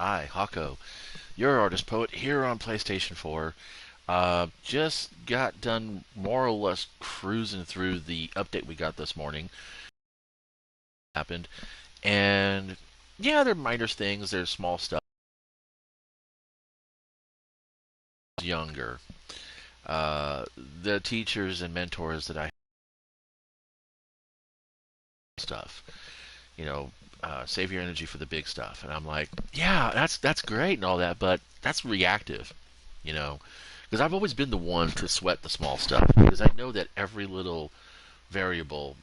I, Hako, your artist poet here on PlayStation 4. Just got done more or less cruising through the update we got this morning. Happened, and yeah, they're minor things. They're small stuff. Younger, the teachers and mentors that I stuff. You know, save your energy for the big stuff. And I'm like, yeah, that's great and all that, but that's reactive. You know, because I've always been the one to sweat the small stuff because I know that every little variable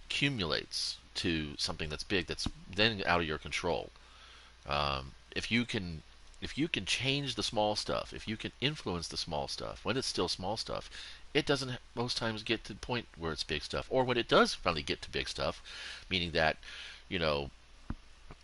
accumulates to something that's big that's then out of your control. If you can change the small stuff, if you can influence the small stuff when it's still small stuff, it doesn't most times get to the point where it's big stuff. Or when it does finally get to big stuff, meaning that you know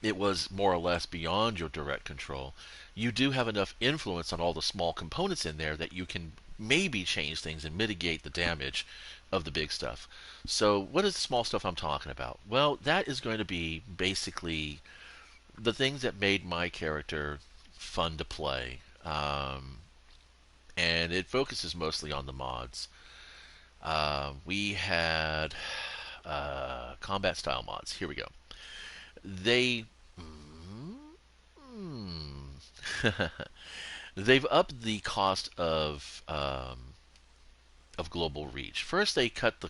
it was more or less beyond your direct control, you do have enough influence on all the small components in there that you can maybe change things and mitigate the damage of the big stuff. So, what is the small stuff I'm talking about? Well, that is going to be basically the things that made my character fun to play. And it focuses mostly on the mods. We had combat style mods. Here we go. They they've upped the cost of global reach. First they cut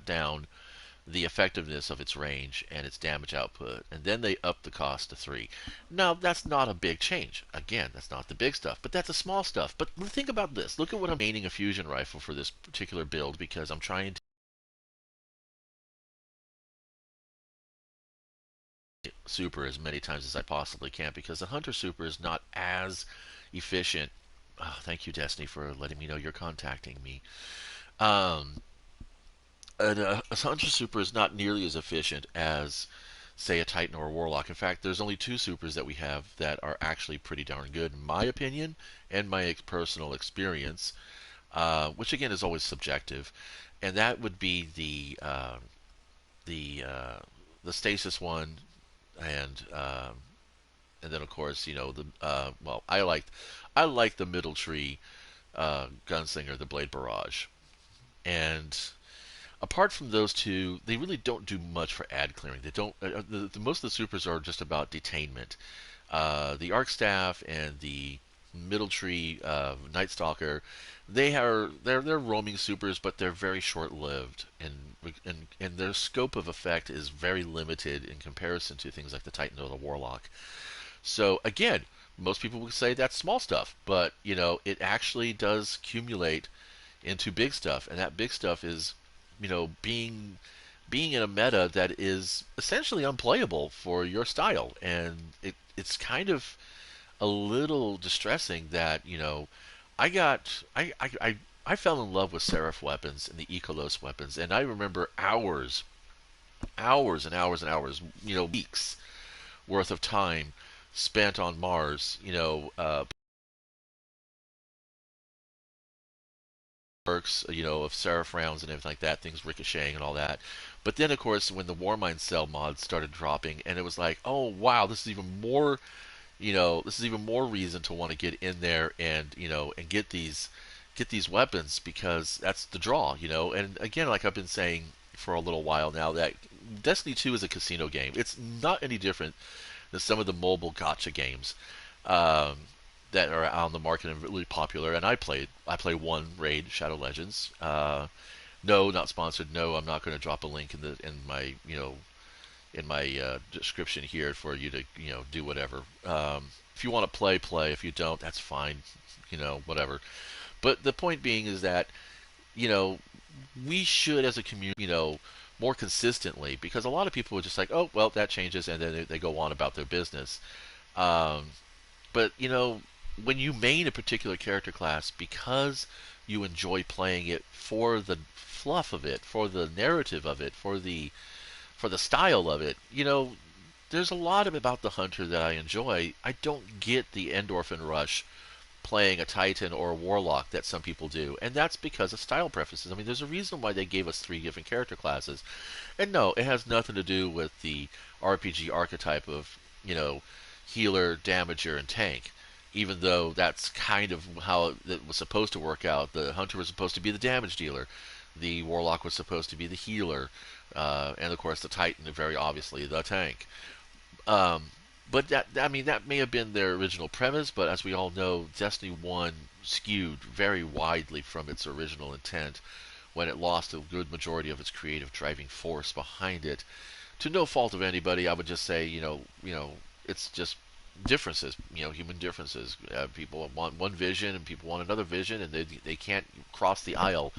down the effectiveness of its range and its damage output, and then they upped the cost to 3. Now, that's not a big change. Again, that's not the big stuff, but that's the small stuff. But think about this. Look at what I'm gaining a fusion rifle for this particular build because I'm trying to super as many times as I possibly can because the Hunter Super is not as efficient. Oh, thank you, Destiny, for letting me know you're contacting me. Um, a Hunter Super is not nearly as efficient as, say, a Titan or a Warlock. In fact, there's only two supers that we have that are actually pretty darn good, in my opinion, and my personal experience, which again is always subjective, and that would be the the stasis one, and then of course the well, I like the middle tree gunslinger, the Blade Barrage, and apart from those two, they really don't do much for ad clearing. They don't. Most of the supers are just about detainment. The Arc Staff and the Middle Tree Night Stalker, they're roaming supers, but they're very short lived, and their scope of effect is very limited in comparison to things like the Titan or the Warlock. So again, most people would say that's small stuff, but it actually does accumulate into big stuff, and that big stuff is being in a meta that is essentially unplayable for your style, and it's kind of a little distressing that I got I fell in love with Seraph weapons and the Ecolos weapons, and I remember hours and hours and hours, weeks worth of time spent on Mars, perks, of Seraph rounds and everything like that, things ricocheting and all that. But then, of course, when the Warmind Cell mods started dropping, and it was like, oh wow, this is even more reason to want to get in there and and get these weapons because that's the draw, And again, like I've been saying for a little while now, that Destiny 2 is a casino game. It's not any different than some of the mobile gotcha games. Um, that are out on the market and really popular. And I play one raid, Shadow Legends. No, not sponsored. No, I'm not going to drop a link in my in my description here for you to do whatever. If you want to play, play. If you don't, that's fine. Whatever. But the point being is that you know we should, as a community, more consistently, because a lot of people are just like, oh well, that changes, and then they go on about their business. Um, but when you main a particular character class because you enjoy playing it for the fluff of it, for the narrative of it, for the style of it, there's a lot about the hunter that I enjoy. I don't get the endorphin rush playing a Titan or a Warlock that some people do, and that's because of style preferences. I mean, there's a reason why they gave us three different character classes, and no, it has nothing to do with the RPG archetype of healer, damager, and tank. Even though that's kind of how it was supposed to work out. The hunter was supposed to be the damage dealer, the warlock was supposed to be the healer, and of course the titan, very obviously, the tank. Um, but that, I mean, that may have been their original premise, but as we all know, Destiny 1 skewed very widely from its original intent when it lost a good majority of its creative driving force behind it. To no fault of anybody, I would just say, it's just differences, human differences. People want one vision and people want another vision, and they can't cross the aisle,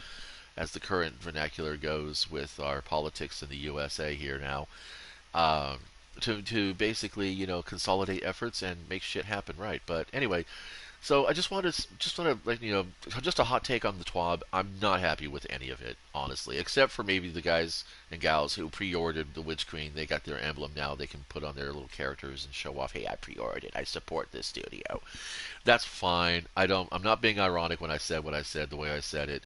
as the current vernacular goes with our politics in the USA here now. Um, to basically consolidate efforts and make shit happen right. But anyway, so I just want to like just a hot take on the TWAB. I'm not happy with any of it, honestly, except for maybe the guys and gals who pre-ordered the Witch Queen. They got their emblem now. They can put on their little characters and show off. Hey, I pre-ordered it. I support this studio. That's fine. I'm not being ironic when I said what I said the way I said it.